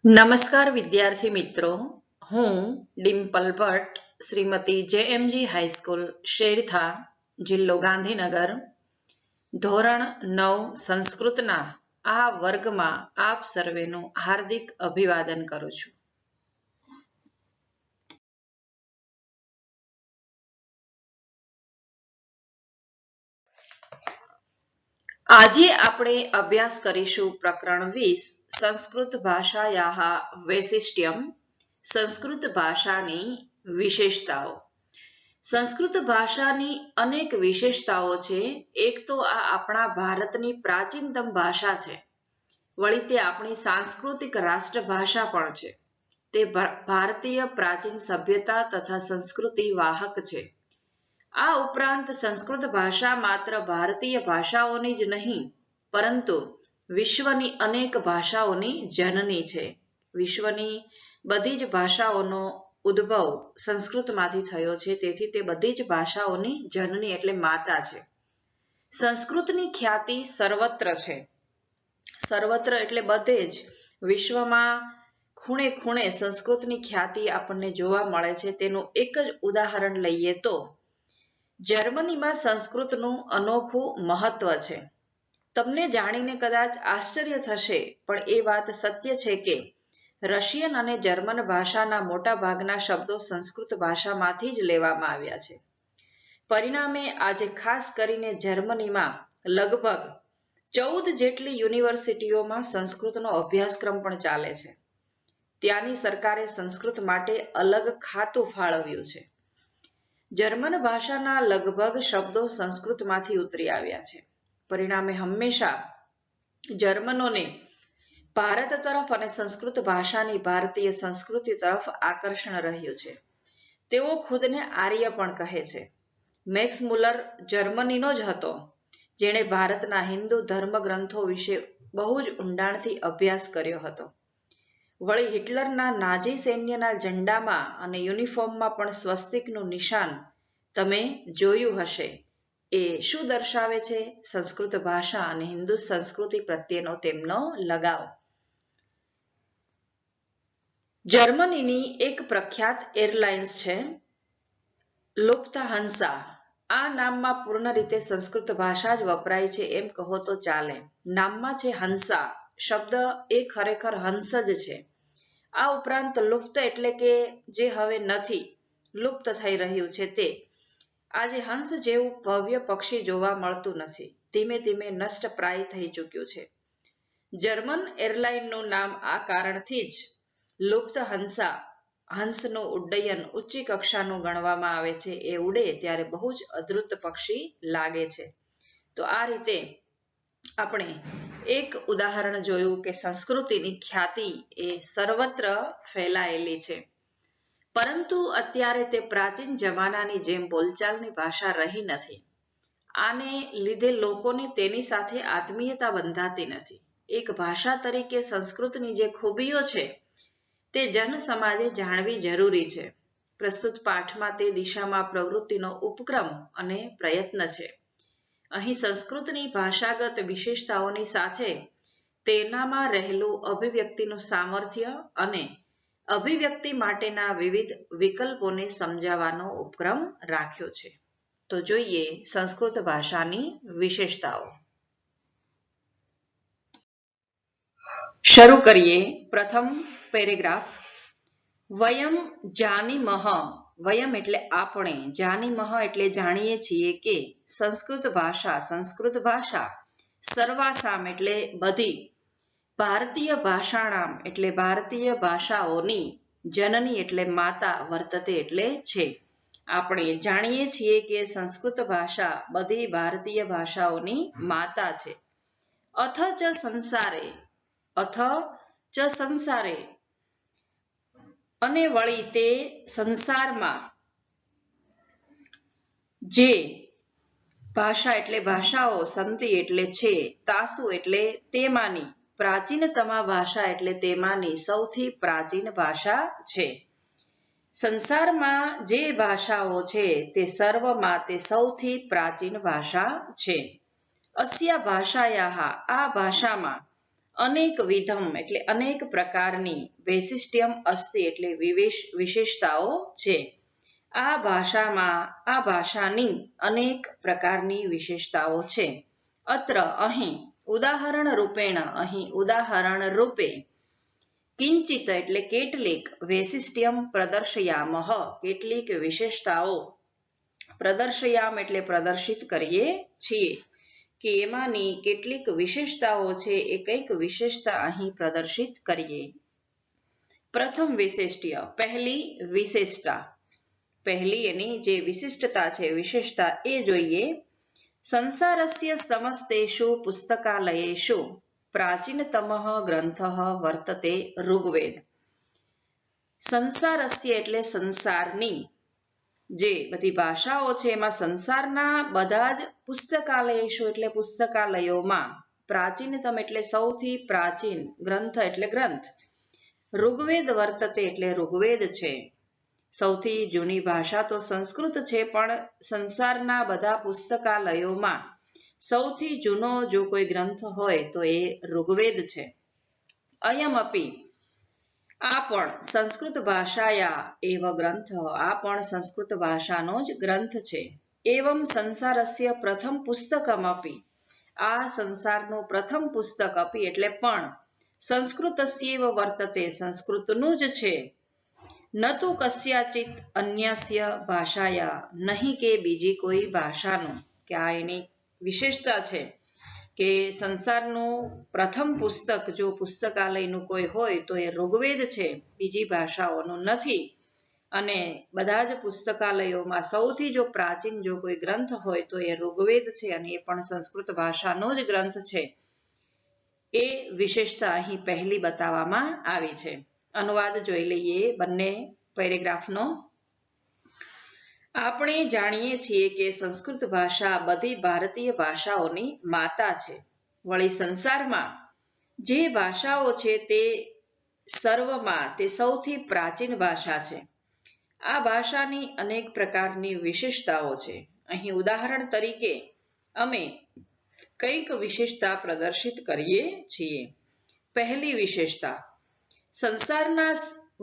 નમસ્કાર વિદ્યાર્થી મિત્રો, હું ડિમ્પલ ભટ્ટ, શ્રીમતી JMG હાઈસ્કૂલ શેરથા, જિલ્લો ગાંધીનગર, ધોરણ 9 સંસ્કૃતના આ વર્ગમાં આપ સર્વેનું હાર્દિક અભિવાદન કરું છું. આજે આપણે અભ્યાસ કરીશું પ્રકરણ 20 સંસ્કૃત ભાષાયાઃ વૈશિષ્ટ્યમ, સંસ્કૃત ભાષાની વિશેષતાઓ. સંસ્કૃત ભાષાની અનેક વિશેષતાઓ છે. એક તો આ આપણા ભારતની પ્રાચીનતમ ભાષા છે. વળી તે આપણી સાંસ્કૃતિક રાષ્ટ્રભાષા પણ છે. તે ભારતીય પ્રાચીન સભ્યતા તથા સંસ્કૃતિ વાહક છે. આ ઉપરાંત સંસ્કૃત ભાષા માત્ર ભારતીય ભાષાઓની જ નહીં, પરંતુ વિશ્વની અનેક ભાષાઓની જનની છે. વિશ્વની બધી જ ભાષાઓનો ઉદ્ભવ સંસ્કૃતમાંથી થયો છે. તેથી તે બધી જ ભાષાઓની જનની એટલે માતા છે. સંસ્કૃતની ખ્યાતિ સર્વત્ર છે. સર્વત્ર એટલે બધે જ વિશ્વમાં ખૂણે ખૂણે સંસ્કૃતની ખ્યાતિ આપણને જોવા મળે છે. તેનું એક જ ઉદાહરણ લઈએ તો જર્મનીમાં સંસ્કૃતનું અનોખું મહત્વ છે. તમને જાણીને કદાચ આશ્ચર્ય થશે, પણ એ વાત સત્ય છે કે રશિયન અને જર્મન ભાષાના મોટા ભાગના શબ્દો સંસ્કૃત ભાષામાંથી જ લેવામાં આવ્યા છે. પરિણામે આજે ખાસ કરીને જર્મનીમાં લગભગ 14 જેટલી યુનિવર્સિટીઓમાં સંસ્કૃતનો અભ્યાસક્રમ પણ ચાલે છે. ત્યાંની સરકારે સંસ્કૃત માટે અલગ ખાતું ફાળવ્યું છે. જર્મન ભાષાના લગભગ શબ્દો સંસ્કૃતમાંથી ઉતરી આવ્યા છે. પરિણામે હંમેશા જર્મનોને ભારત તરફ અને સંસ્કૃત ભાષાની ભારતીય સંસ્કૃતિ તરફ આકર્ષણ રહ્યું છે. તેઓ ખુદને આર્ય પણ કહે છે. મેક્સ મુલર જર્મનીનો જ હતો, જેણે ભારતના હિન્દુ ધર્મગ્રંથો વિશે બહુ જ ઊંડાણથી અભ્યાસ કર્યો હતો. વળી હિટલરના નાઝી સૈન્યના ઝંડામાં અને યુનિફોર્મમાં પણ સ્વસ્તિકનું નિશાન તમે જોયું હશે. એ શું દર્શાવે છે? સંસ્કૃત ભાષા અને હિન્દુ સંસ્કૃતિ પ્રત્યેનો તેમનો લગાવ. જર્મનીની એક પ્રખ્યાત એરલાઇન્સ છે લુફ્થહાન્સા. આ નામમાં પૂર્ણ રીતે સંસ્કૃત ભાષા જ વપરાય છે એમ કહો તો ચાલે. નામમાં છે હંસા. શબ્દ એ ખરેખર હંસ જ છે. આ ઉપરાંત લુપ્ત એટલે કે જે હવે નથી, લુપ્ત થઈ રહ્યું છે તે. આજે હંસ જેવું ભવ્ય પક્ષી જોવા મળતું નથી. ધીમે ધીમે નષ્ટપ્રાય થઈ ચૂક્યું છે. જર્મન એરલાઇનનું નામ આ કારણથી જ લુફ્થહાન્સા, હંસનું ઉડ્ડયન ઊંચી કક્ષાનું ગણવામાં આવે છે. એ ઉડે ત્યારે બહુ જ અદ્ભુત પક્ષી લાગે છે. તો આ રીતે આપણે એક ઉદાહરણ જોયું કે સંસ્કૃતિની ખ્યાતિ એ સર્વત્ર ફેલાયેલી છે. પરંતુ અત્યારે તે પ્રાચીન જમાનાની જેમ બોલચાલની ભાષા રહી નથી. આને લીધે લોકોને તેની સાથે આત્મીયતા બંધાતી નથી. એક ભાષા તરીકે સંસ્કૃતની જે ખૂબીઓ છે તે જન સમાજે જાણવી જરૂરી છે. પ્રસ્તુત પાઠમાં તે દિશામાં પ્રવૃત્તિનો ઉપક્રમ અને પ્રયત્ન છે. અહીં સંસ્કૃતની ભાષાગત વિશેષતાઓની સાથે તેનામાં રહેલું અભિવ્યક્તિનું સામર્થ્ય અને અભિવ્યક્તિ માટેના વિવિધ વિકલ્પોને સમજાવવાનો ઉપક્રમ રાખ્યો છે. તો જોઈએ સંસ્કૃત ભાષાની વિશેષતાઓ. શરૂ કરીએ. પ્રથમ પેરેગ્રાફ. વયમ જાનીમઃ. વયમ એટલે આપણે, જાનીમઃ એટલે જાણીએ છીએ કે સંસ્કૃત ભાષા સર્વાસામ એટલે બધી, ભારતીય ભાષાણામ એટલે ભારતીય ભાષાઓની, જનની એટલે માતા, વર્તતે એટલે છે. આપણે જાણીએ છીએ કે સંસ્કૃત ભાષા બધી ભારતીય ભાષાઓની માતા છે. અથ ચ સંસારે અને વળી તે સંસારમાં જે ભાષા એટલે ભાષાઓ, સંતિ એટલે છે, તાસુ એટલે તેમાંની, પ્રાચીનતમા ભાષા એટલે તેમાંની સૌથી પ્રાચીન ભાષા છે. સંસારમાં જે ભાષાઓ છે તે સર્વમાં તે સૌથી પ્રાચીન ભાષા છે. અસ્યા ભાષાયાઃ, આ ભાષામાં અનેક વિધમ એટલે અનેક પ્રકારની વૈશિષ્ટ્યમ અસ્તિ એટલે વિશેષતાઓ છે. આ ભાષાની અનેક પ્રકારની વિશેષતાઓ છે. અત્ર અહીં ઉદાહરણ રૂપે કિંચિત એટલે કેટલીક વૈશિષ્ટ્યમ પ્રદર્શયામઃ કેટલીક વિશેષતાઓ પ્રદર્શયામ એટલે પ્રદર્શિત કરીએ છીએ કે એમાંની કેટલીક વિશેષતાઓ છે એ કંઈક વિશેષતા અહીં પ્રદર્શિત કરીએ. પ્રથમ વિશિષ્ટ્ય પહેલી વિશેષતા પહેલી એની જે વિશિષ્ટતા છે વિશેષતા એ જોઈએ. સંસારસ્ય સમસ્તેષુ પુસ્તકાલયેષુ પ્રાચીનતમઃ ગ્રંથઃ વર્તતે ઋગ્વેદ. સંસારસ્ય એટલે સંસારની જે બધી ભાષાઓ છે એમાં સંસારના બધા જ પુસ્તકાલયેષુ એટલે પુસ્તકાલયોમાં પ્રાચીનતમ એટલે સૌથી પ્રાચીન ગ્રંથ એટલે ગ્રંથ ઋગ્વેદ વર્તતે એટલે ઋગ્વેદ છે. સૌથી જૂની ભાષા તો સંસ્કૃત છે પણ સંસારના બધા પુસ્તકાલયોમાં સૌથી જૂનો જો કોઈ ગ્રંથ હોય તો એ ઋગ્વેદ છે. અયમપી આ પણ સંસ્કૃત ભાષાયા એવ ગ્રંથ આ પણ સંસ્કૃત ભાષાનો જ ગ્રંથ છે. એવમ સંસારસ્ય પ્રથમ પુસ્તકમપી આ સંસારનું પ્રથમ પુસ્તક અપી એટલે પણ સંસ્કૃતસ્યૈવ વર્તતે સંસ્કૃતનું જ છે. ન તો કસ્યાચિત અન્યસ્ય ભાષાયા નહીં કે બીજી કોઈ ભાષાનું કે આ એની વિશેષતા છે કે સંસારનું પ્રથમ પુસ્તક જો પુસ્તકાલયનું કોઈ હોય તો એ ઋગ્વેદ છે બીજી ભાષાઓનું નથી. અને બધા જ પુસ્તકાલયોમાં સૌથી જો પ્રાચીન જો કોઈ ગ્રંથ હોય તો એ ઋગ્વેદ છે અને એ પણ સંસ્કૃત ભાષાનો જ ગ્રંથ છે. એ વિશેષતા અહીં પહેલી બતાવવામાં આવી છે. અનુવાદ જોઈ લઈએ બંને પેરેગ્રાફનો. આપણે જાણીએ છીએ કે સંસ્કૃત ભાષા બધી ભારતીય ભાષાઓની માતા છે. વળી સંસારમાં જે ભાષાઓ છે તે સર્વમાં તે સૌથી પ્રાચીન ભાષા છે. આ ભાષાની અનેક પ્રકારની વિશેષતાઓ છે. અહીં ઉદાહરણ તરીકે અમે કંઈક વિશેષતા પ્રદર્શિત કરીએ છીએ. પહેલી વિશેષતા સંસારના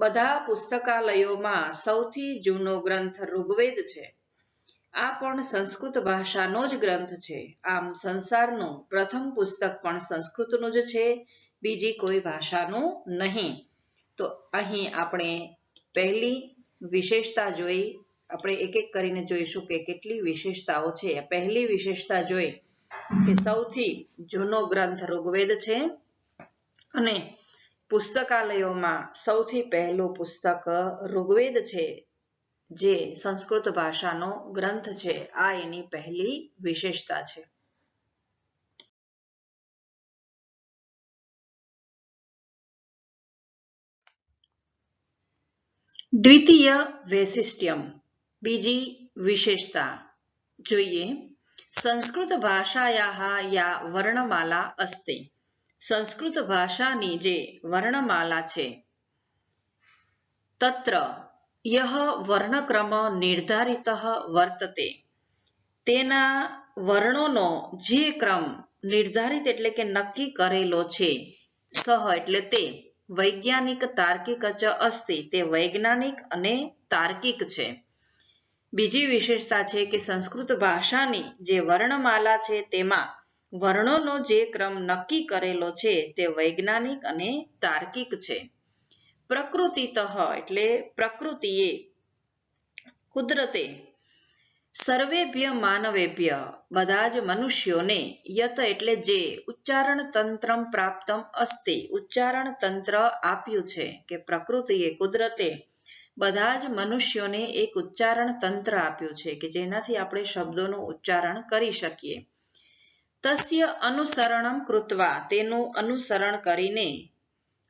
બધા પુસ્તકાલયોમાં સૌથી જૂનો ગ્રંથ ઋગ્વેદ છે. આ પણ સંસ્કૃત ભાષાનો જ ગ્રંથ છે. આમ સંસારનું પ્રથમ પુસ્તક પણ સંસ્કૃતનું જ છે બીજી કોઈ ભાષાનું નહીં. તો અહીં આપણે પહેલી વિશેષતા જોઈ. આપણે એક એક કરીને જોઈશું કે કેટલી વિશેષતાઓ છે. પહેલી વિશેષતા જોઈ કે સૌથી જૂનો ગ્રંથ ઋગ્વેદ છે અને પુસ્તકાલયોમાં સૌથી પહેલું પુસ્તક ઋગ્વેદ છે જે સંસ્કૃત ભાષાનો ગ્રંથ છે. આ એની પહેલી વિશેષતા છે. દ્વિતીય વૈશિષ્ટ્યમ બીજી વિશેષતા જોઈએ. સંસ્કૃત ભાષાયાઃ યા વર્ણમાલા અસ્તિ સંસ્કૃત ભાષાની જે વર્ણમાલા છે તત્ર યહ વર્ણક્રમ નિર્ધારિતઃ વર્તતે તેના વર્ણોનો જે ક્રમ નિર્ધારિત એટલે કે નક્કી કરેલો છે સહ એટલે તે વૈજ્ઞાનિક તાર્કિક ચ અસ્તિ તે વૈજ્ઞાનિક અને તાર્કિક છે. બીજી વિશેષતા છે કે સંસ્કૃત ભાષાની જે વર્ણમાલા છે તેમાં વર્ણોનો જે ક્રમ નક્કી કરેલો છે તે વૈજ્ઞાનિક અને તાર્કિક છે. પ્રકૃતિતઃ એટલે પ્રકૃતિએ કુદરતે સર્વેભ્ય માનવેભ્ય બધા જ મનુષ્યોને યત એટલે જે ઉચ્ચારણ તંત્રમ પ્રાપ્તમ અસ્તિ ઉચ્ચારણ તંત્ર આપ્યું છે કે પ્રકૃતિએ કુદરતે બધા જ મનુષ્યોને એક ઉચ્ચારણ તંત્ર આપ્યું છે કે જેનાથી આપણે શબ્દોનું ઉચ્ચારણ કરી શકીએ. તસ્ય અનુસરણમ કૃત્વા તેનું અનુસરણ કરીને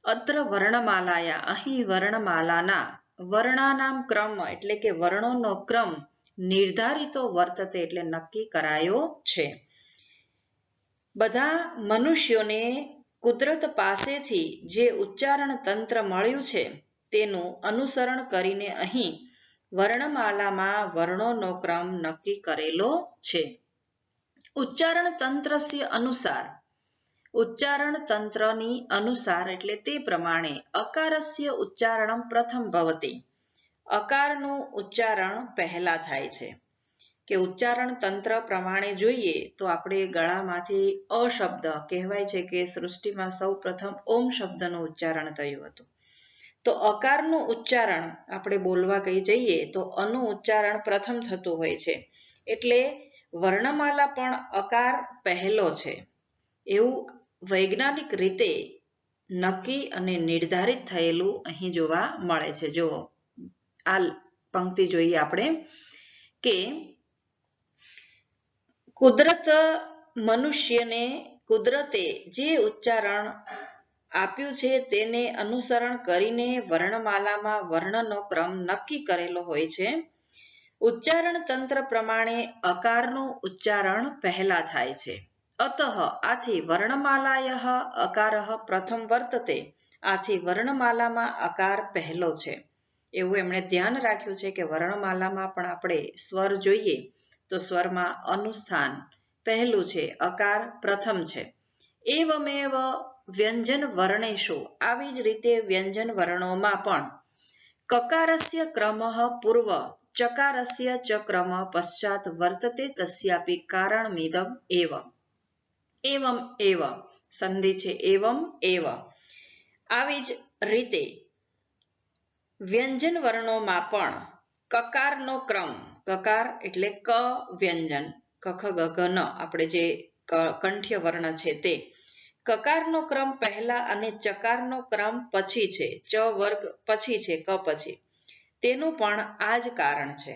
અત્ર વર્ણમાલાયા અહીં વર્ણમાલાના વર્ણાનામ ક્રમ એટલે કે વર્ણોનો ક્રમ નિર્ધારિતો વર્તતે એટલે નક્કી કરાયો છે. બધા મનુષ્યોને કુદરત પાસેથી જે ઉચ્ચારણ તંત્ર મળ્યું છે તેનું અનુસરણ કરીને અહીં વર્ણમાલામાં વર્ણોનો ક્રમ નક્કી કરેલો છે. ઉચ્ચારણ તંત્રસ્ય અનુસાર ઉચ્ચારણ તંત્રની અનુસાર એટલે તે પ્રમાણે અકારસ્ય ઉચ્ચારણમ પ્રથમ ભવતિ. અકારનું ઉચ્ચારણ પહેલા થાય છે. કે ઉચ્ચારણ તંત્ર પ્રમાણે જોઈએ તો આપણે ગળામાંથી અ શબ્દ કહેવાય છે કે સૃષ્ટિમાં સૌ પ્રથમ ઓમ શબ્દનું ઉચ્ચારણ થયું હતું. તો અકારનું ઉચ્ચારણ આપણે બોલવા કહી જઈએ તો અનું ઉચ્ચારણ પ્રથમ થતું હોય છે. એટલે વર્ણમાલા પણ અકાર પહેલો છે એવું વૈજ્ઞાનિક રીતે નક્કી અને નિર્ધારિત થયેલું અહીં જોવા મળે છે. જો આ પંક્તિ જોઈએ આપણે કે કુદરતે જે ઉચ્ચારણ આપ્યું છે તેને અનુસરણ કરીને વર્ણમાલામાં વર્ણનો ક્રમ નક્કી કરેલો હોય છે. ઉચ્ચારણ તંત્ર પ્રમાણે અકારનું ઉચ્ચારણ પહેલા થાય છે. અતઃ આથી વર્ણમાલાયઃ અકારઃ પ્રથમ વર્તતે. આથી વર્ણમાલામાં અકાર પહેલો છે એવું એમણે ધ્યાન રાખ્યું છે કે વર્ણમાલામાં પણ આપણે સ્વર જોઈએ તો સ્વરમાં અનું સ્થાન પહેલું છે, અકાર પ્રથમ છે. એવમેવ વ્યંજન વર્ણેશુ. આવી જ રીતે વ્યંજન વર્ણોમાં પણ કકારસ્ય ક્રમઃ પૂર્વ ચકારસ્ય ચ ક્રમ પશ્ચાત વર્તતે તસ્યાપી કારણમિદમ એવ. એવમ એવ સંધિ છે એવમ એવ. આવી જ રીતે વ્યંજન વર્ણોમાં પણ કકારનો ક્રમ, કકાર એટલે ક વ્યંજન, કખ ગઘ ન આપણે જે કંઠ્ય વર્ણ છે તે, કકારનો ક્રમ પહેલા અને ચકારનો ક્રમ પછી છે, ચ વર્ગ પછી છે, ક પછી. તેનું પણ આ જ કારણ છે.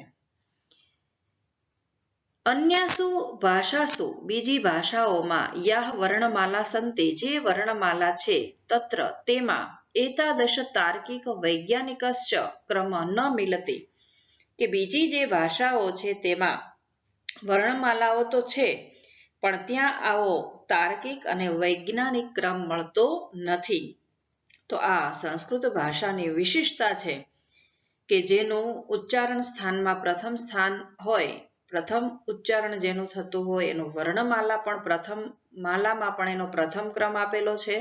અન્યાસુ ભાષાસુ બીજી ભાષાઓમાં યાહ વર્ણમાલા સંતિ જે વર્ણમાલા છે તત્ર તેમાં એતાદશ તાર્કિક વૈજ્ઞાનિકશ્ચ ક્રમ ન મિલતી. કે બીજી જે ભાષાઓ છે તેમાં વર્ણમાલાઓ તો છે પણ ત્યાં આવો તાર્કિક અને વૈજ્ઞાનિક ક્રમ મળતો નથી. તો આ સંસ્કૃત ભાષાની વિશિષ્ટતા છે કે જેનું ઉચ્ચારણ સ્થાનમાં પ્રથમ સ્થાન હોય, પ્રથમ ઉચ્ચારણ જેનું થતું હોય એનું વર્ણમાલા પણ પ્રથમ માલામાં પણ એનો પ્રથમ ક્રમ આપેલો છે.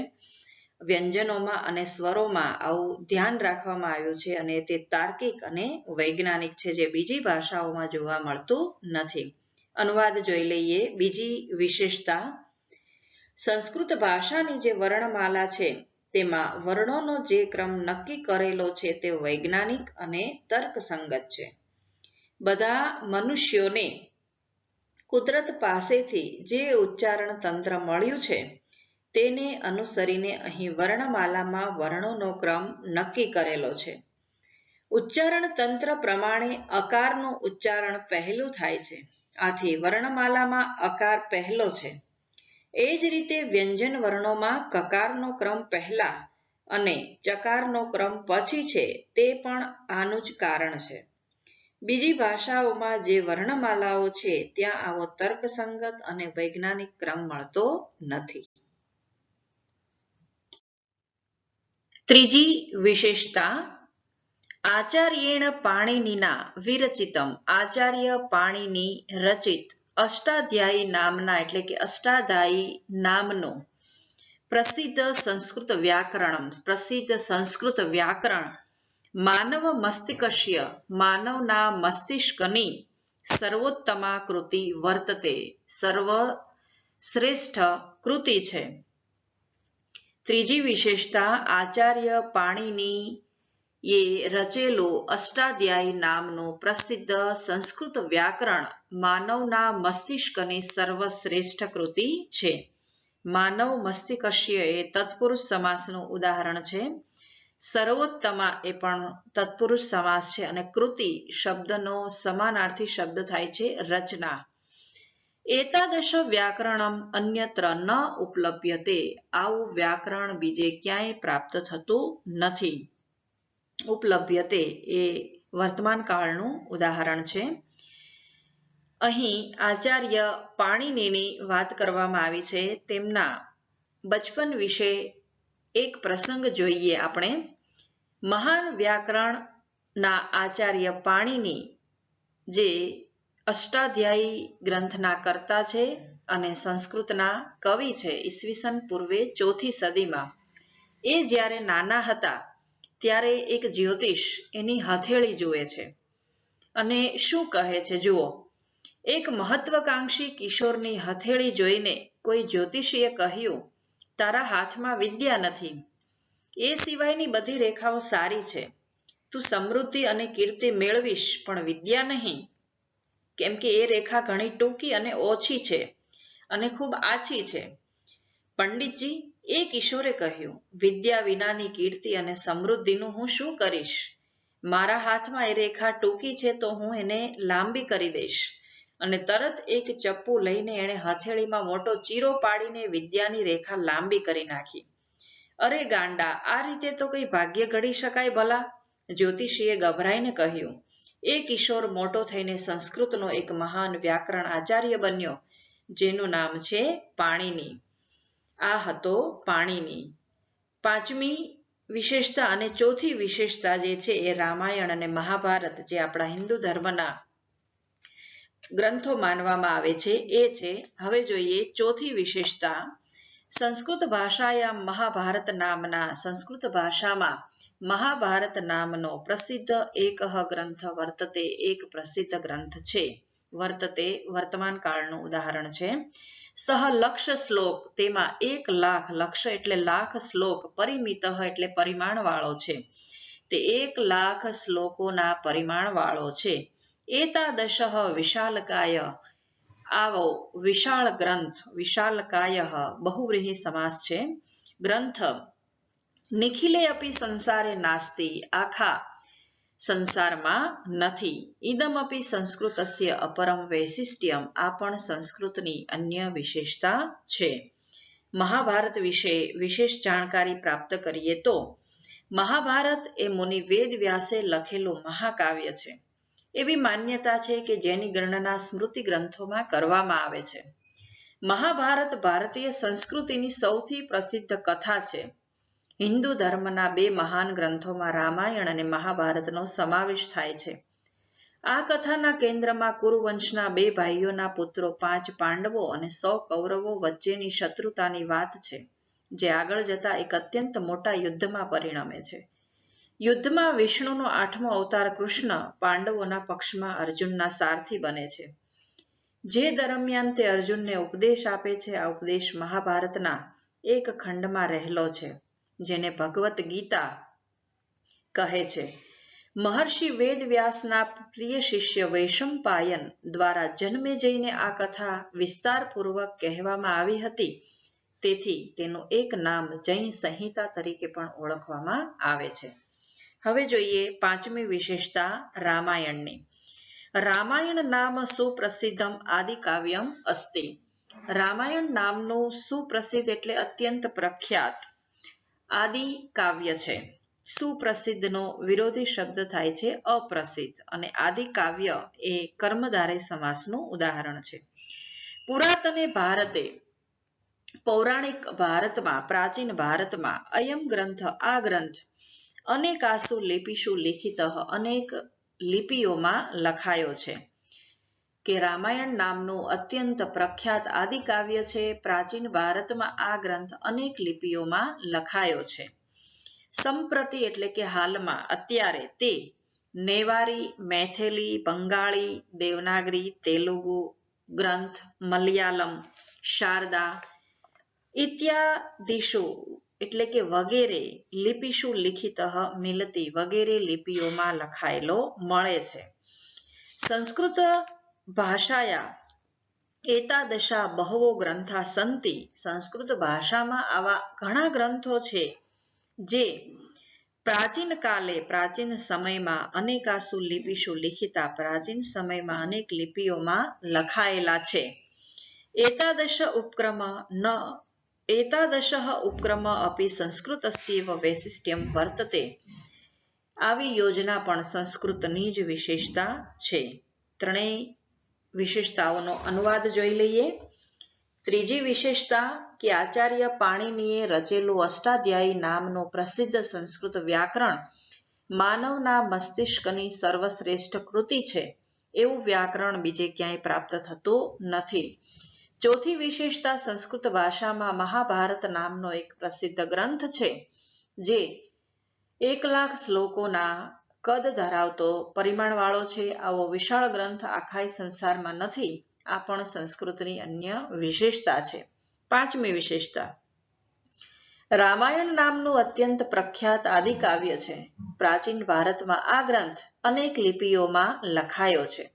વ્યંજનોમાં અને સ્વરોમાં આવું ધ્યાન રાખવામાં આવ્યું છે અને તે તાર્કિક અને વૈજ્ઞાનિક છે જે બીજી ભાષાઓમાં જોવા મળતું નથી. અનુવાદ જોઈ લઈએ. બીજી વિશેષતા, સંસ્કૃત ભાષાની જે વર્ણમાલા છે તેમાં વર્ણોનો જે ક્રમ નક્કી કરેલો છે તે વૈજ્ઞાનિક અને તર્કસંગત છે. બધા મનુષ્યોને કુદરત પાસેથી જે ઉચ્ચારણ તંત્ર મળ્યું છે તેને અનુસરીને અહીં વર્ણમાલામાં વર્ણોનો ક્રમ નક્કી કરેલો છે. ઉચ્ચારણ તંત્ર પ્રમાણે અકારનું ઉચ્ચારણ પહેલું થાય છે. આથી વર્ણમાલામાં અકાર પહેલો છે. એ જ રીતે વ્યંજન વર્ણોમાં કકારનો ક્રમ પહેલા અને ચકારનો ક્રમ પછી છે તે પણ આનું જ કારણ છે. બીજી ભાષાઓમાં જે વર્ણમાલાઓ છે ત્યાં આવો તર્કસંગત અને વૈજ્ઞાનિક ક્રમ મળતો નથી. ત્રીજી વિશેષતા, આચાર્યેણ પાણિનિના વિરચિતમ. આચાર્ય પાણિનિ રચિત અષ્ટાધ્યાયી નામના એટલે કે અષ્ટાધાયી નામનું પ્રસિદ્ધ સંસ્કૃત વ્યાકરણ માનવ મસ્તિષ્કસ્ય માનવના મસ્તિષ્કની સર્વોત્તમા કૃતિ વર્તતે. સર્વશ્રેષ્ઠ કૃતિ છે. ત્રીજી વિશેષતા, આચાર્ય પાણિનિએ રચેલું અષ્ટાધ્યાયી નામનું પ્રસિદ્ધ સંસ્કૃત વ્યાકરણ માનવના મસ્તિષ્કની સર્વશ્રેષ્ઠ કૃતિ છે. માનવ મસ્તિષ્કસ્ય એ તત્પુરુષ સમાસનું ઉદાહરણ છે. સર્વોત્તમા એ પણ તત્પુરુષ સમાસ છે અને કૃતિ શબ્દનો સમાનાર્થી શબ્દ થાય છે રચના. એતાદશ વ્યાકરણમ અન્યત્ર ન ઉપલભ્યતે. આવું વ્યાકરણ બીજે ક્યાંય પ્રાપ્ત થતું નથી. ઉપલભ્યતે એ વર્તમાન કાળનું ઉદાહરણ છે. અહીં આચાર્ય પાણિનિની વાત કરવામાં આવી છે. તેમના બચપન વિશે એક પ્રસંગ જોઈએ આપણે. મહાન વ્યાકરણના આચાર્ય પાણિનિ જે અષ્ટાધ્યાયી ગ્રંથના કર્તા છે અને સંસ્કૃતના કવિ છે. ઈસવીસન પૂર્વે 4થી સદીમાં એ જ્યારે નાના હતા ત્યારે એક જ્યોતિષ એની હથેળી જુએ છે અને શું કહે છે જુઓ. એક મહત્વકાંક્ષી કિશોરની હથેળી જોઈને કોઈ જ્યોતિષીએ કહ્યું, તારા હાથમાં વિદ્યા નથી. એ સિવાયની બધી રેખાઓ સારી છે. તું સમૃદ્ધિ અને કીર્તિ મેળવીશ પણ વિદ્યા નહીં, કેમ કે એ રેખા ઘણી ટૂંકી અને ઓછી છે અને ખૂબ આછી છે. પંડિતજી, એ કિશોરે કહ્યું, વિદ્યા વિનાની કીર્તિ અને સમૃદ્ધિનું હું શું કરીશ? મારા હાથમાં એ રેખા ટૂંકી છે તો હું એને લાંબી કરી દઈશ. અને તરત એક ચપ્પુ લઈને એણે હથેળીમાં મોટો ચીરો પાડીને વિદ્યાની રેખા લાંબી કરી નાખી. અરે ગાંડા, આ રીતે તો કઈ ભાગ્ય ઘડી શકાય ભલા? જ્યોતિષીએ ગભરાઈને કહ્યું. એ કિશોર મોટો થઈને સંસ્કૃતનો એક મહાન વ્યાકરણ આચાર્ય બન્યો, જેનું નામ છે પાણિની. આ હતો પાણિની. પાંચમી વિશેષતા અને ચોથી વિશેષતા જે છે એ રામાયણ અને મહાભારત, જે આપણા હિન્દુ ધર્મના ગ્રંથો માનવામાં આવે છે, એ છે. હવે જોઈએ ચોથી વિશેષતા. સંસ્કૃત ભાષાયામ મહાભારત નામના, સંસ્કૃત ભાષામાં મહાભારત નામનો પ્રસિદ્ધ એક ગ્રંથ વર્તતે, એક પ્રસિદ્ધ ગ્રંથ છે. વર્તતે વર્તમાન કાળનું ઉદાહરણ છે. સહ લક્ષ શ્લોક, તેમાં 1,00,000, લક્ષ એટલે લાખ, શ્લોક પરિમિત એટલે પરિમાણ વાળો છે. તે 1,00,000 શ્લોકોના પરિમાણ વાળો છે. એતાદશ વિશાલકાય, આવો વિશાળ ગ્રંથ, વિશાલકાય બહુવ્રીહી સમાસ છે. ગ્રંથ નિખિલે અપી સંસારે નાસ્તિ, આખા સંસારમાં નથી. ઇદમ અપી સંસ્કૃતસ્ય અપરમ વૈશિષ્ટ્યમ, આ પણ સંસ્કૃતની અન્ય વિશેષતા છે. મહાભારત વિશે વિશેષ જાણકારી પ્રાપ્ત કરીએ તો મહાભારત એ મુનિ વેદ વ્યાસે લખેલું મહાકાવ્ય છે. એવી માન્યતા છે કે જેની ગણના સ્મૃતિ ગ્રંથોમાં કરવામાં આવે છે. મહાભારત ભારતીય સંસ્કૃતિની સૌથી પ્રસિદ્ધ કથા છે. હિન્દુ ધર્મના 2 મહાન ગ્રંથોમાં રામાયણ અને મહાભારતનો સમાવેશ થાય છે. આ કથાના કેન્દ્રમાં કુરુવંશના 2 ભાઈઓના પુત્રો 5 પાંડવો અને 100 કૌરવો વચ્ચેની શત્રુતાની વાત છે, જે આગળ જતા એક અત્યંત મોટા યુદ્ધમાં પરિણમે છે. યુદ્ધમાં વિષ્ણુનો 8મો અવતાર કૃષ્ણ પાંડવોના પક્ષમાં અર્જુનના સારથી બને છે. જે દરમિયાન તે અર્જુનને ઉપદેશ આપે છે. આ ઉપદેશ મહાભારતના એક ખંડમાં રહેલો છે, જેને ભગવદ્ ગીતા કહે છે. મહર્ષિ વેદવ્યાસના પ્રિય શિષ્ય વૈશંપાયન દ્વારા જન્મેજયને આ કથા વિસ્તારપૂર્વક કહેવામાં આવી હતી. તેથી તેનું એક નામ જૈન સંહિતા તરીકે પણ ઓળખવામાં આવે છે. હવે જોઈએ પાંચમી વિશેષતા રામાયણની. રામાયણ નામ સુપ્રસિદ્ધમ આદિકાવ્યમ અસ્તિ. રામાયણ નામનું સુપ્રસિદ્ધ એટલે અત્યંત પ્રખ્યાત આદિ કાવ્ય છે. સુપ્રસિદ્ધનો વિરોધી શબ્દ થાય છે અપ્રસિદ્ધ, અને આદિ કાવ્ય એ કર્મધારય સમાસનું ઉદાહરણ છે. પુરાતને ભારતે, પૌરાણિક ભારતમાં, પ્રાચીન ભારતમાં અયમ ગ્રંથ, આ ગ્રંથ અનેકાસુ લિપિષુ લિખિત, અનેક લિપિઓમાં લખાયો છે. કે રામાયણ નામનું અત્યંત પ્રખ્યાત આદિકાવ્ય છે. પ્રાચીન ભારતમાં આ ગ્રંથ અનેક લિપિઓમાં લખાયો છે. સંપ્રતિ એટલે કે હાલમાં, અત્યારે તે નેવારી, મૈથિલી, બંગાળી, દેવનાગરી, તેલુગુ ગ્રંથ, મલયાલમ, શારદા ઇત્યાદિષુ એટલે કે વગેરે લિપિષુ લિખિત મિલતી, વગેરે લિપિઓમાં લખાયેલો મળે છે. સંસ્કૃત ભાષાયા એતાદશા બહવો ગ્રંથા સંતિ. સંસ્કૃત ભાષામાં આવા ઘણા ગ્રંથો છે જે પ્રાચીન કાલે, પ્રાચીન સમયમાં અનેકાસુ લિપિષુ લિખિતા, પ્રાચીન સમયમાં અનેક લિપિઓમાં લખાયેલા છે. એતાદશ ઉપક્રમ ન એતાદશઃ ઉપક્રમ અપી સંસ્કૃતસ્યૈવ વૈશિષ્ટ્યમ વર્તતે. આવી યોજના પણ સંસ્કૃતની જ વિશેષતા છે. ત્રણેય વિશેષતાઓનો અનુવાદ જોઈ લઈએ. ત્રીજી વિશેષતા કે આચાર્ય પાણિનીએ રચેલું અષ્ટાધ્યાયી નામનું પ્રસિદ્ધ સંસ્કૃત વ્યાકરણ માનવના મસ્તિષ્કની સર્વશ્રેષ્ઠ કૃતિ છે. એવું વ્યાકરણ બીજે ક્યાંય પ્રાપ્ત થતું નથી. ચોથી વિશેષતા સંસ્કૃત ભાષામાં મહાભારત નામનો એક પ્રસિદ્ધ ગ્રંથ છે, જે 1,00,000 શ્લોકોના કદ ધરાવતો પરિમાણવાળો છે. આવો વિશાળ ગ્રંથ આખા સંસારમાં નથી. આ પણ સંસ્કૃતની અન્ય વિશેષતા છે. પાંચમી વિશેષતા, રામાયણ નામનું અત્યંત પ્રખ્યાત આદિકાવ્ય છે. પ્રાચીન ભારતમાં આ ગ્રંથ અનેક લિપિઓમાં લખાયો છે.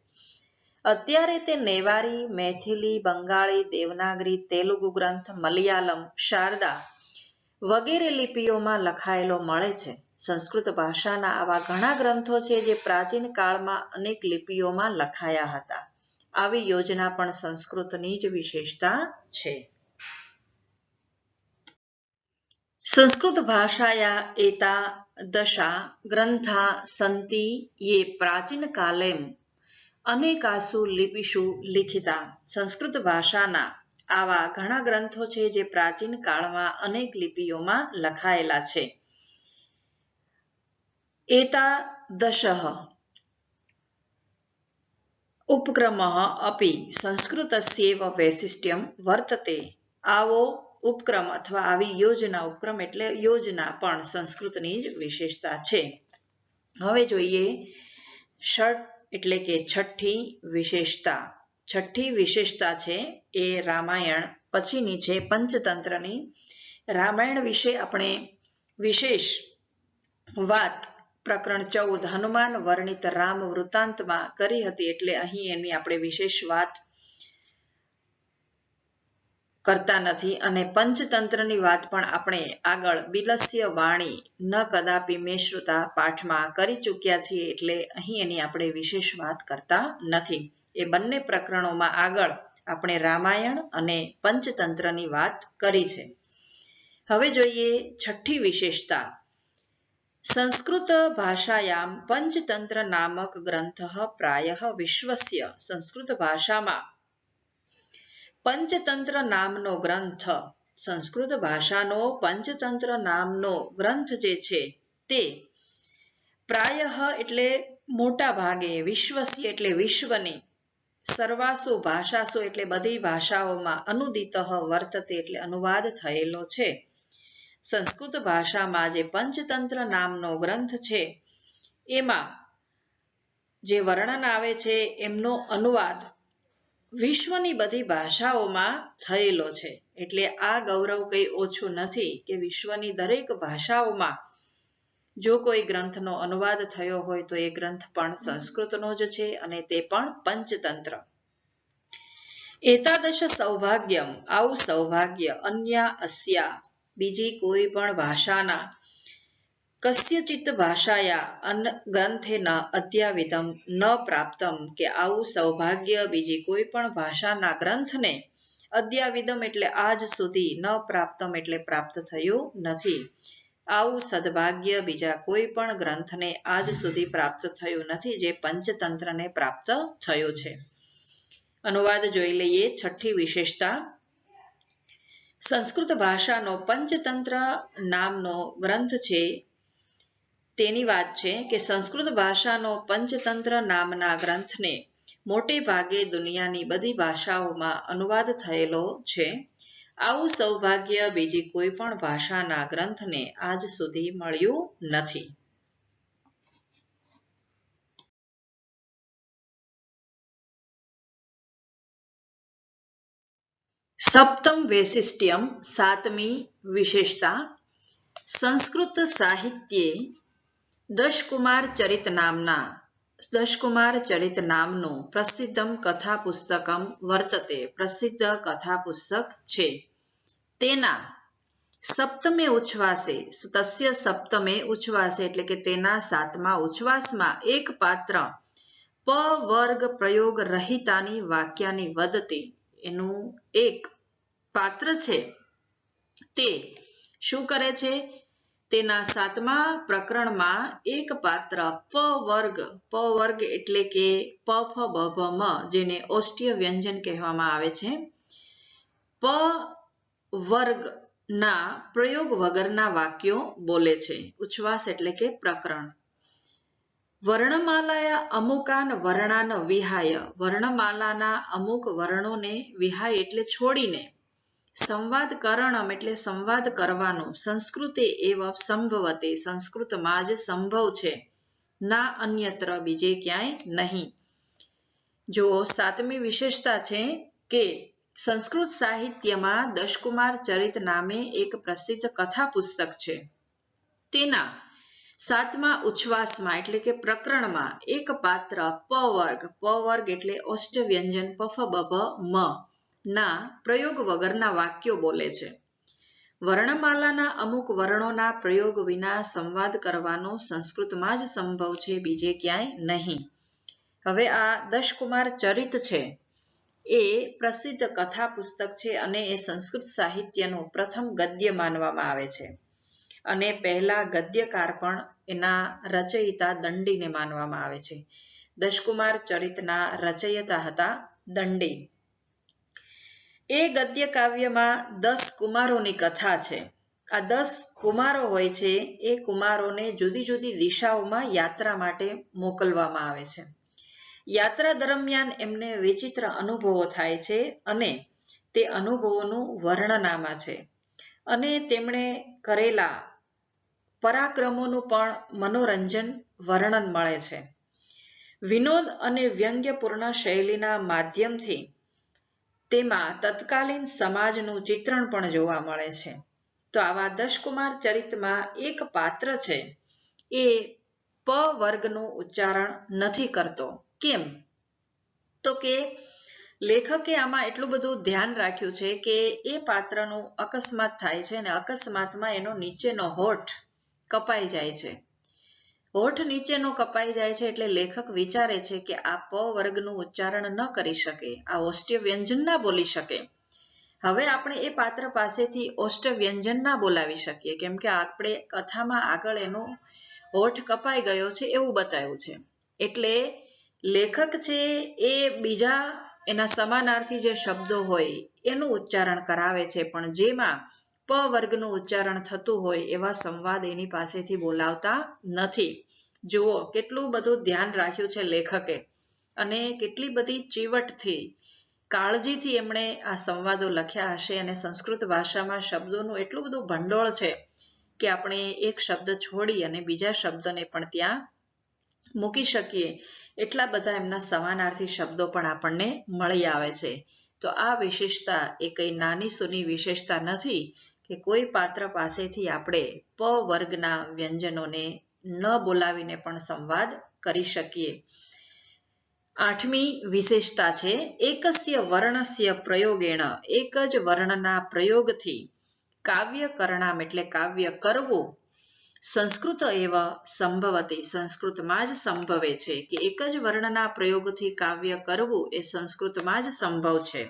અત્યારે તે નેવારી, મૈથિલી, બંગાળી, દેવનાગરી, તેલુગુ ગ્રંથ, મલયાલમ, શારદા વગેરે લિપિઓમાં લખાયેલો મળે છે. સંસ્કૃત ભાષાના આવા ઘણા ગ્રંથો છે જે પ્રાચીન કાળમાં અનેક લિપિઓમાં લખાયા હતા. આવી યોજના પણ સંસ્કૃતની જ વિશેષતા છે. સંસ્કૃત ભાષાયા એતાદશા ગ્રંથા સन्ति ये प्राचीन कालेम અનેકાસુ લિપિષુ લિખિતા. સંસ્કૃત ભાષાના આવા ઘણા ગ્રંથો છે જે પ્રાચીન કાળમાં અનેક લિપિઓમાં લખાયેલા છે. એતાદશઃ ઉપક્રમઃ અપી સંસ્કૃતસ્યૈવ વૈશિષ્ટ્યમ વર્તતે. આવો ઉપક્રમ અથવા આવી યોજના, ઉપક્રમ એટલે યોજના, પણ સંસ્કૃતની જ વિશેષતા છે. હવે જોઈએ ષઠ એટલે કે છઠ્ઠી વિશેષતા. છઠ્ઠી વિશેષતા છે એ રામાયણ પછીની છે, પંચતંત્રની. રામાયણ વિશે આપણે વિશેષ વાત પ્રકરણ 14 હનુમાન વર્ણિત રામ વૃત્તાંતમાં કરી હતી, એટલે અહીં એની આપણે વિશેષ વાત કરતા નથી. અને પંચતંત્રની વાત પણ આપણે આગળ બિલસ્ય વાણી ન કદાપી મે શ્રુતા પાઠમાં કરી ચૂક્યા છીએ, એટલે અહીં એની આપણે વિશેષ વાત કરતા નથી. એ બંને પ્રકરણોમાં આગળ આપણે રામાયણ અને પંચતંત્રની વાત કરી છે. હવે જોઈએ છઠ્ઠી વિશેષતા. સંસ્કૃત ભાષાયામ પંચતંત્ર નામક ગ્રંથ પ્રાયઃ વિશ્વસ્ય. સંસ્કૃત ભાષામાં પંચતંત્ર નામનો ગ્રંથ, સંસ્કૃત ભાષાનો પંચતંત્ર નામનો ગ્રંથ જે છે તે પ્રાયઃ એટલે મોટા ભાગે, વિશ્વસ્ય એટલે વિશ્વની, સર્વાસુ ભાષાસુ એટલે બધી ભાષાઓમાં, અનુદિતઃ વર્તતે એટલે અનુવાદ થયેલો છે. સંસ્કૃત ભાષામાં જે પંચતંત્ર નામનો ગ્રંથ છે એમાં જે વર્ણન આવે છે એમનો અનુવાદ વિશ્વની બધી ભાષાઓમાં થયેલો છે. એટલે આ ગૌરવ કંઈ ઓછું નથી કે વિશ્વની દરેક ભાષાઓમાં જો કોઈ ગ્રંથનો અનુવાદ થયો હોય તો એ ગ્રંથ પણ સંસ્કૃતનો જ છે, અને તે પણ પંચતંત્ર. એતાદશ સૌભાગ્યમ, આવું સૌભાગ્ય, અન્યા અસ્યા બીજી કોઈ પણ ભાષાના, કસ્યચિત ભાષાયા ગ્રંથેન અદ્યાવિધમ ન પ્રાપ્તમ, કે આવું સૌભાગ્ય બીજી કોઈ પણ ભાષાના ગ્રંથને અદ્યાવિધમ એટલે આજ સુધી, ન પ્રાપ્તમ એટલે પ્રાપ્ત થયું નથી. આવું સદભાગ્ય બીજા કોઈ પણ ગ્રંથને આજ સુધી પ્રાપ્ત થયું નથી જે પંચતંત્રને પ્રાપ્ત થયું છે. અનુવાદ જોઈ લઈએ. છઠ્ઠી વિશેષતા. સંસ્કૃત ભાષાનો પંચતંત્ર નામનો ગ્રંથ છે તેની વાત છે કે સંસ્કૃત ભાષાનો પંચતંત્ર નામના ગ્રંથને મોટે ભાગે દુનિયાની બધી ભાષાઓમાં અનુવાદ થયેલો છે. આવું સૌભાગ્ય બીજી કોઈ પણ ભાષાના ગ્રંથને આજ સુધી મળ્યું નથી. સપ્તમ વૈશિષ્ટ્યમ, સાતમી વિશેષતા. સંસ્કૃત સાહિત્યે દશકુમાર ચરિત નામનું પ્રસિદ્ધમ કથા પુસ્તકમ વર્તતે. પ્રસિદ્ધ કથા પુસ્તક છે. તેના સપ્તમે ઉચ્છ્વાસે, તસ્ય સપ્તમે ઉચ્છ્વાસે એટલે કે તેના સાતમા ઉચ્છ્વાસમાં એક પાત્ર પ વર્ગ પ્રયોગ રહિતાની વાક્યાની વદતી, એનું એક પાત્ર છે તે શું કરે છે? તેના સાતમા પ્રકરણમાં એક પાત્ર પ વર્ગ એટલે કે પ ફ બ ભ મ, જેને ઓષ્ઠ્ય વ્યંજન કહેવામાં આવે છે, પ વર્ગના પ્રયોગ વગરના વાક્યો બોલે છે. ઉચ્છ્વાસ એટલે કે પ્રકરણ. વર્ણમાલાયા અમુકાન વર્ણાન વિહાય, વર્ણમાલાના અમુક વર્ણોને વિહાય એટલે છોડીને, સંવાદ કરણમ એટલે સંવાદ કરવાનું, સંસ્કૃતે એવ સંભવતે સંસ્કૃતમાં જ સંભવ છે, ના અન્યત્ર બીજે ક્યાંય નહીં. જો સાતમી વિશેષતા છે કે સંસ્કૃત સાહિત્યમાં દશકુમાર ચરિત નામે એક પ્રસિદ્ધ કથા પુસ્તક છે. તેના 7મા ઉચ્છ્વાસમાં એટલે કે પ્રકરણમાં એક પાત્ર પ વર્ગ એટલે ઓષ્ટવ્યંજન પફ બભ મ ના પ્રયોગ વગરના વાક્યો બોલે છે. વર્ણમાલાના અમુક વર્ણોના પ્રયોગ વિના સંવાદ કરવાનો સંસ્કૃતમાં જ સંભવ છે, બીજે ક્યાંય નહીં. હવે આ દશકુમાર ચરિત છે એ પ્રસિદ્ધ કથા પુસ્તક છે અને એ સંસ્કૃત સાહિત્યનું પ્રથમ ગદ્ય માનવામાં આવે છે. અને પહેલા ગદ્યકાર પણ એના રચયિતા દંડીને માનવામાં આવે છે. દશકુમાર ચરિતના રચયિતા હતા દંડી. એ ગદ્ય કાવ્યમાં 10 કુમારોની કથા છે. આ 10 કુમારો હોય છે એ કુમારોને જુદી જુદી દિશાઓમાં યાત્રા માટે મોકલવામાં આવે છે. યાત્રા દરમિયાન એમને વિચિત્ર અનુભવો થાય છે અને તે અનુભવોનું વર્ણનામા છે અને તેમણે કરેલા પરાક્રમોનું પણ મનોરંજન વર્ણન મળે છે. વિનોદ અને વ્યંગ્યપૂર્ણ શૈલીના માધ્યમથી તેમાં તત્કાલીન સમાજનું ચિત્રણ પણ જોવા મળે છે. તો આવા દશકુમાર ચરિતમાં એક પાત્ર છે એ પ વર્ગનું ઉચ્ચારણ નથી કરતો. કેમ? તો કે લેખકે આમાં એટલું બધું ધ્યાન રાખ્યું છે કે એ પાત્રનું અકસ્માત થાય છે અને અકસ્માતમાં એનો નીચેનો હોઠ કપાઈ જાય છે. હોઠ નીચેનો કપાઈ જાય છે એટલે લેખક વિચારે છે કે આ પ વર્ગનું ઉચ્ચારણ ન કરી શકે, આ ઓષ્ટ્ય વ્યંજન ના બોલી શકે. હવે આપણે એ પાત્ર પાસેથી ઓષ્ટ્ય વ્યંજન ના બોલાવી શકીએ કેમ કે આપણે કથામાં આગળ એનો હોઠ કપાઈ ગયો છે એવું બતાવ્યું છે. એટલે લેખક છે એ બીજા એના સમાનાર્થી જે શબ્દો હોય એનું ઉચ્ચારણ કરાવે છે, પણ જેમાં પ વર્ગનું ઉચ્ચારણ થતું હોય એવા સંવાદ એની પાસેથી બોલાવતા નથી. જુઓ કેટલું બધું ધ્યાન રાખ્યું છે લેખકે અને કેટલી બધી ચીવટથી, કાળજીથી એમણે આ સંવાદો લખ્યા હશે. અને સંસ્કૃત ભાષામાં શબ્દોનું એટલું બધું ભંડોળ છે કે આપણે એક શબ્દ છોડી અને બીજા શબ્દને પણ ત્યાં મૂકી શકીએ એટલા બધા એમના સમાનાર્થી શબ્દો પણ આપણને મળી આવે છે. તો આ વિશેષતા એ કઈ નાની સૂની વિશેષતા નથી કે કોઈ પાત્ર પાસેથી આપણે પ વર્ગના વ્યંજનોને ન બોલાવીને પણ સંવાદ કરી શકીએ. 8મી વિશેષતા છે એકસ્ય વર્ણસ્ય પ્રયોગેણ, એક જ વર્ણના પ્રયોગથી કાવ્ય કરણામ એટલે કાવ્ય કરવું સંસ્કૃત એવ સંભવતી સંસ્કૃતમાં જ સંભવે છે. કે એક જ વર્ણના પ્રયોગથી કાવ્ય કરવું એ સંસ્કૃતમાં જ સંભવ છે.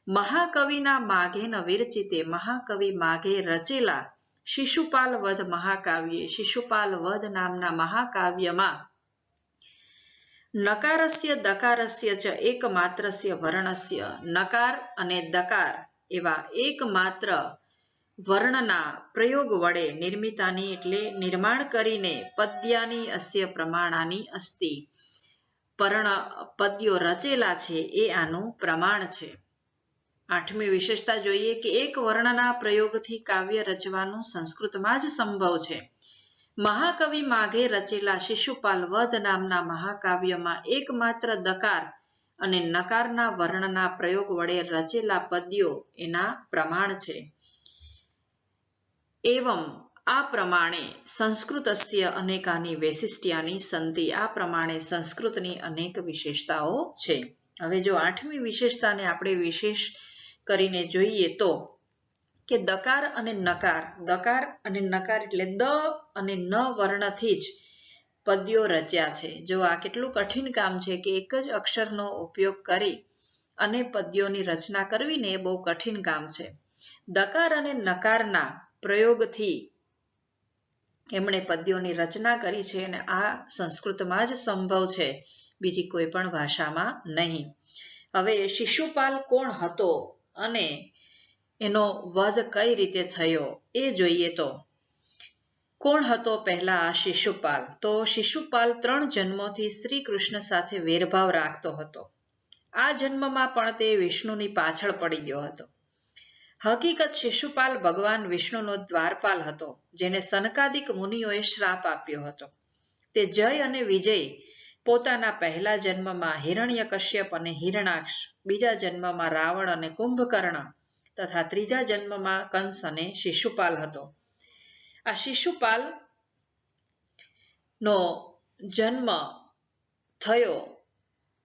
મહાકવિના માઘેન વિરચિતે, મહાકવિ માઘે રચેલા શિશુપાલ વધ મહાકાવ્યે, શિશુપાલ વધ નામના મહાકાવ્યમાં નકારસ્ય દકારસ્ય ચ એકમાત્રસ્ય વર્ણસ્ય, નકાર અને દકાર એવા એકમાત્ર વર્ણના પ્રયોગ વડે નિર્મિતાની એટલે નિર્માણ કરીને પદ્યાની અસ્ય પ્રમાણાની અસ્તિ, પદ્યો રચેલા છે એ આનું પ્રમાણ છે. 8મી વિશેષતા જોઈએ કે એક વર્ણના પ્રયોગથી કાવ્ય રચવાનું સંસ્કૃતમાં જ સંભવ છે. મહાકવિ માઘે રચેલા શિશુપાલ વધ નામના મહાકાવ્યમાં એકમાત્ર દકાર અને નકારના વર્ણના પ્રયોગ વડે રચેલા પદ્યો એના પ્રમાણ છે. એવમ આ પ્રમાણે સંસ્કૃતસ્ય અનેકાની વૈશિષ્ટ્યાની સંતિ, આ પ્રમાણે સંસ્કૃતની અનેક વિશેષતાઓ છે. હવે જો 8મી વિશેષતાને આપણે વિશેષ કરીને જોઈએ તો કે દકાર અને નકાર, દકાર અને નકાર એટલે દ અને ન વર્ણથી જ પદ્યો રચ્યા છે. જો આ કેટલું કઠિન કામ છે કે એક જ અક્ષરનો ઉપયોગ કરી અને પદ્યોની રચના કરવી ને એ બહુ કઠિન કામ છે. દકાર અને નકારના પ્રયોગથી એમણે પદ્યોની રચના કરી છે અને આ સંસ્કૃતમાં જ સંભવ છે, બીજી કોઈ પણ ભાષામાં નહીં. હવે શિશુપાલ કોણ હતો અને એનો વધ કઈ રીતે થયો એ જોઈએ તો કોણ હતો પહેલા આ શિશુપાલ? તો શિશુપાલ 3 જન્મોથી શ્રી કૃષ્ણ સાથે વેરભાવ રાખતો હતો. આ જન્મમાં પણ તે વિષ્ણુની પાછળ પડી ગયો હતો. હકીકત શિશુપાલ ભગવાન વિષ્ણુનો દ્વારપાલ હતો, જેને સનકાદિક મુનિઓએ શ્રાપ આપ્યો હતો. તે જય અને વિજય પોતાના પહેલા જન્મમાં હિરણ્યકશ્યપ અને હિરણાક્ષ, બીજા જન્મમાં રાવણ અને કુંભકર્ણ તથા ત્રીજા જન્મમાં કંસ અને શિશુપાલ હતો. આ શિશુપાલ નો જન્મ થયો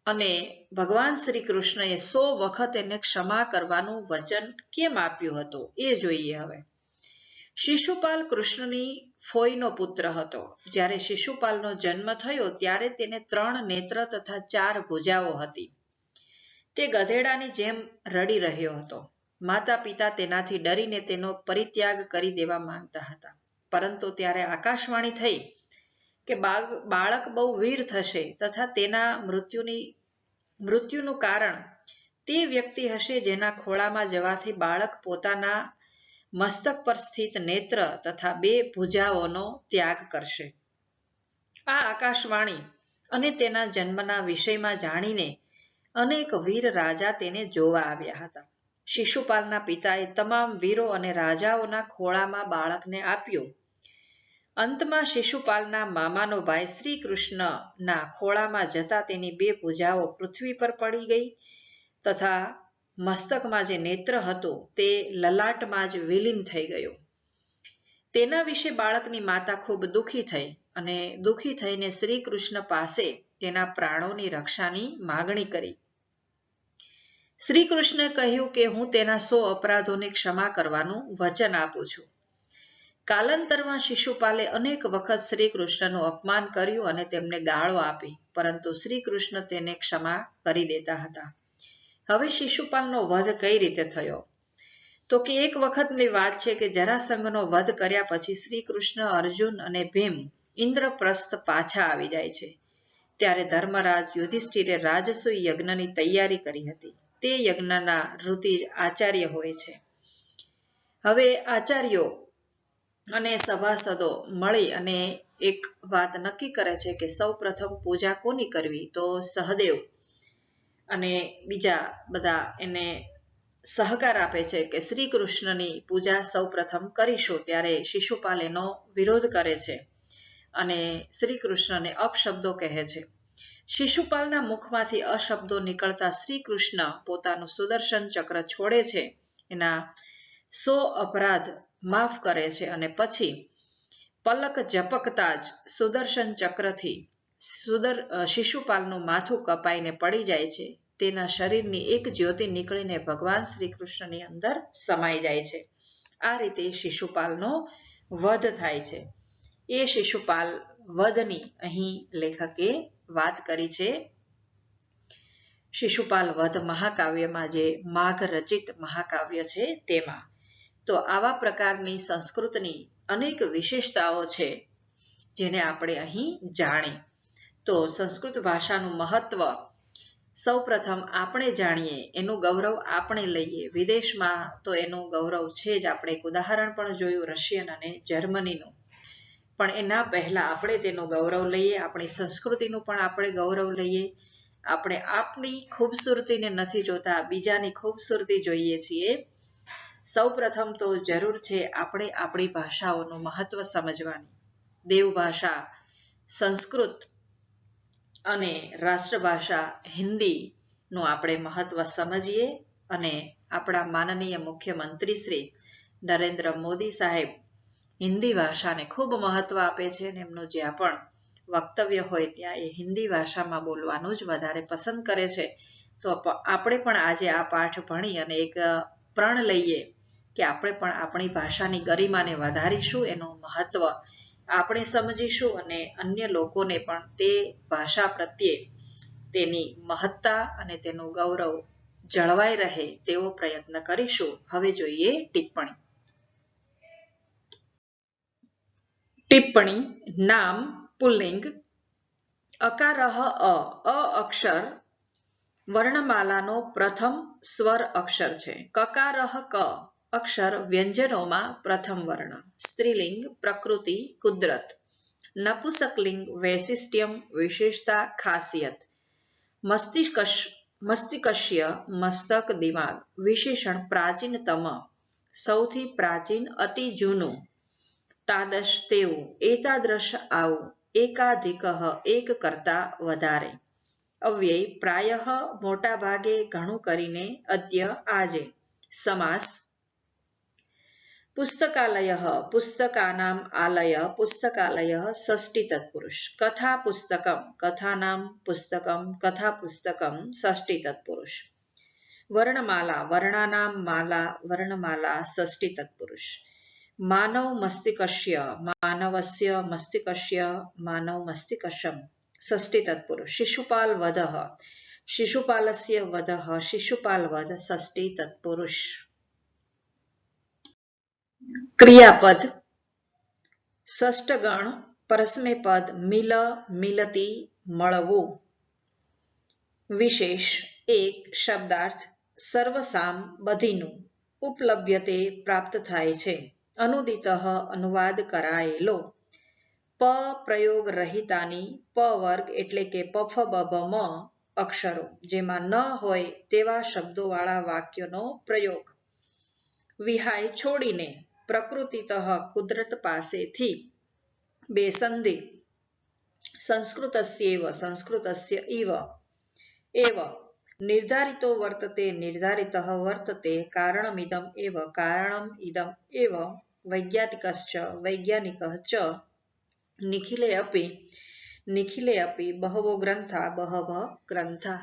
અને ભગવાન શ્રી કૃષ્ણએ 100 વખત એને ક્ષમા કરવાનું વચન કેમ આપ્યું હતું એ જોઈએ. હવે શિશુપાલ કૃષ્ણની ફોઈનો પુત્ર હતો. જ્યારે શિશુપાલનો જન્મ થયો ત્યારે તેને 3 નેત્ર તથા 4 ભુજાઓ હતી. તે ગધેડાની જેમ રડી રહ્યો હતો. માતા પિતા તેનાથી ડરીને તેનો પરિત્યાગ કરી દેવા માંગતા હતા. પરંતુ ત્યારે આકાશવાણી થઈ કે બાળક બહુ વીર થશે તથા તેના મૃત્યુનું કારણ તે વ્યક્તિ હશે જેના ખોળામાં જવાથી બાળક પોતાના મસ્તક પર સ્થિત નેત્ર તથા 2 ભુજાઓનો ત્યાગ કરશે. આ આકાશવાણી અને તેના જન્મના વિષયમાં જાણીને અનેક વીર રાજા તેને જોવા આવ્યા હતા. શિશુપાલના પિતાએ તમામ વીરો અને રાજાઓના ખોળામાં બાળકને આપ્યું. અંતમાં શિશુપાલના મામાનો ભાઈ શ્રી કૃષ્ણના ખોળામાં જતા તેની 2 ભુજાઓ પૃથ્વી પર પડી ગઈ તથા મસ્તકમાં જે નેત્ર હતું તે લલાટમાં જ વિલીન થઈ ગયું. તેના વિશે બાળકની માતા ખૂબ દુઃખી થઈ અને દુઃખી થઈને શ્રી કૃષ્ણ પાસે તેના પ્રાણોની રક્ષાની માગણી કરી. શ્રી કૃષ્ણે કહ્યું કે હું તેના 100 અપરાધોની ક્ષમા કરવાનું વચન આપું છું. કાલાંતરમાં શિશુપાલે અનેક વખત શ્રી કૃષ્ણનું અપમાન કર્યું અને તેમને ગાળો આપી, પરંતુ શ્રી કૃષ્ણ તેને ક્ષમા કરી દેતા હતા. હવે શિશુપાલનો વધ કઈ રીતે થયો? તો કે એક વખતની વાત છે કે જરાસંઘનો વધ કર્યા પછી શ્રી કૃષ્ણ, અર્જુન અને ભીમ ઇન્દ્રપ્રસ્થ પાછા આવી જાય છે. ત્યારે ધર્મરાજ યુધિષ્ઠિરે રાજસૂય યજ્ઞની તૈયારી કરી હતી. તે યજ્ઞના ઋષિ આચાર્ય હોય છે. હવે આચાર્યો અને સભાસદો મળી અને એક વાત નક્કી કરે છે કે સૌ પ્રથમ પૂજા કોની કરવી? તો સહદેવ અને બીજા બધા એને સહકાર આપે છે કે શ્રી કૃષ્ણની પૂજા સૌ પ્રથમ કરીશું. ત્યારે શિશુપાલ એનો વિરોધ કરે છે અને શ્રી કૃષ્ણને અપશબ્દો કહે છે. શિશુપાલના મુખમાંથી અશબ્દો નીકળતા શ્રી કૃષ્ણ પોતાનું સુદર્શન ચક્ર છોડે છે, એના 100 અપરાધ માફ કરે છે અને પછી પલક ઝપકતા જ સુદર્શન ચક્રથી શિશુપાલનું માથું કપાઈને પડી જાય છે. તેના શરીરની એક જ્યોતિ નીકળીને ભગવાન શ્રી કૃષ્ણની અંદર સમાઈ જાય છે. આ રીતે શિશુપાલનો વધ થાય છે. એ શિશુપાલ વધની અહીં લેખકે વાત કરી છે. શિશુપાલ વધ મહાકાવ્યમાં, જે માઘ રચિત મહાકાવ્ય છે તેમાં. તો આવા પ્રકારની સંસ્કૃતની અનેક વિશેષતાઓ છે જેને આપણે અહીં જાણી. તો સંસ્કૃત ભાષાનું મહત્વ સૌ પ્રથમ આપણે જાણીએ, એનું ગૌરવ આપણે લઈએ. વિદેશમાં તો એનું ગૌરવ છે જ. આપણે એક ઉદાહરણ પણ જોયું રશિયન અને જર્મનીનું. પણ એના પહેલા આપણે તેનું ગૌરવ લઈએ, આપણી સંસ્કૃતિનું પણ આપણે ગૌરવ લઈએ. આપણે આપણી ખૂબસૂરતીને નથી જોતા, બીજાની ખૂબસૂરતી જોઈએ છીએ. સૌ પ્રથમ તો જરૂર છે આપણે આપણી ભાષાઓનું મહત્વ સમજવાની. દેવભાષા સંસ્કૃત અને રાષ્ટ્રભાષા હિન્દીનું આપણે મહત્વ સમજીએ અને આપણા માનનીય મુખ્યમંત્રી શ્રી નરેન્દ્ર મોદી સાહેબ હિન્દી ભાષાને ખૂબ મહત્વ આપે છે અને એમનું જ્યાં પણ વક્તવ્ય હોય ત્યાં એ હિન્દી ભાષામાં બોલવાનું જ વધારે પસંદ કરે છે. તો આપણે પણ આજે આ પાઠ ભણી અને એક પ્રણ લઈએ કે આપણે પણ આપણી ભાષાની ગરિમાને વધારીશું, એનું મહત્વ આપણે સમજીશું અને અન્ય લોકોને પણ તે ભાષા પ્રત્યે તેની મહત્તા અને તેનું ગૌરવ જળવાઈ રહે તેવો પ્રયત્ન કરીશું. હવે જોઈએ ટિપ્પણી. ટિપ્પણી. નામ પુલ્લિંગ. અકારઃ અ અક્ષર વર્ણમાલાનો પ્રથમ સ્વર અક્ષર છે. કકારઃ ક અક્ષર વ્યંજનોમાં પ્રથમ વર્ણ. સ્ત્રીલિંગ પ્રકૃતિ કુદરત. નપુંસકલિંગ વૈશિષ્ટ્યમ વિશેષતા ખાસિયત. મસ્તિષ્કસ્ય મસ્તક દિમાગ. વિશેષણ પ્રાચીનતમ સૌથી પ્રાચીન અતિ જૂનું. તાદશ તેવું. એતાદ્રશ આવું. એકાધિક એક કરતા વધારે. અવ્યય પ્રાયઃ મોટા ભાગે ઘણું કરીને અદ્ય આજે. સમાસ પુસ્તકાલય પુસ્તકાનામ આલય પુસ્તકાલય ષષ્ઠી તત્પુરુષ. કથા પુસ્તકમ કથાનામ પુસ્તકમ કથા પુસ્તકમ ષષ્ઠી તત્પુરુષ. વર્ણમાલા વર્ણાનામ માલા વર્ણમાલા ષષ્ઠી તત્પુરુષ. માનવ મસ્તિકસ્ય માનવસ્ય મસ્તિકસ્ય માનવ મસ્તિકસ્યમ ષષ્ઠી તત્પુરુષ. શિશુપાલ વધ શિશુપાલસ્ય વધ શિશુપાલ વધ ષષ્ઠી તત્પુરુષ. ક્રિયાપદ ષષ્ઠગણ પરસ્મૈપદ મિલ મિલતી મળવું. વિશેષ એક શબ્દાર્થ સર્વસામ બધીનું. ઉપલભ્યતે પ્રાપ્ત થાય છે. અનુદિત અનુવાદ કરાયેલો. પ પ્રયોગ રહિતાની પ વર્ગ એટલે કે પફ બભ મ અક્ષરો જેમાં ન હોય તેવા શબ્દોવાળા વાક્યનો પ્રયોગ. વિહાય છોડીને. પ્રકૃતિતઃ કુદરત પાસેથી. બે સંધિ. સંસ્કૃતસ્યૈવ સંસ્કૃતસ્ય ઇવ એવ. નિર્ધારિતો વર્તતે નિર્ધારિતઃ વર્તતે કારણમિદં એવ કારણમ ઇદં એવ. વૈજ્ઞાનિકશ્ચ વૈજ્ઞાનિકઃ ચ. નિખિલે અપી બહવો ગ્રંથા બહવઃ ગ્રંથા.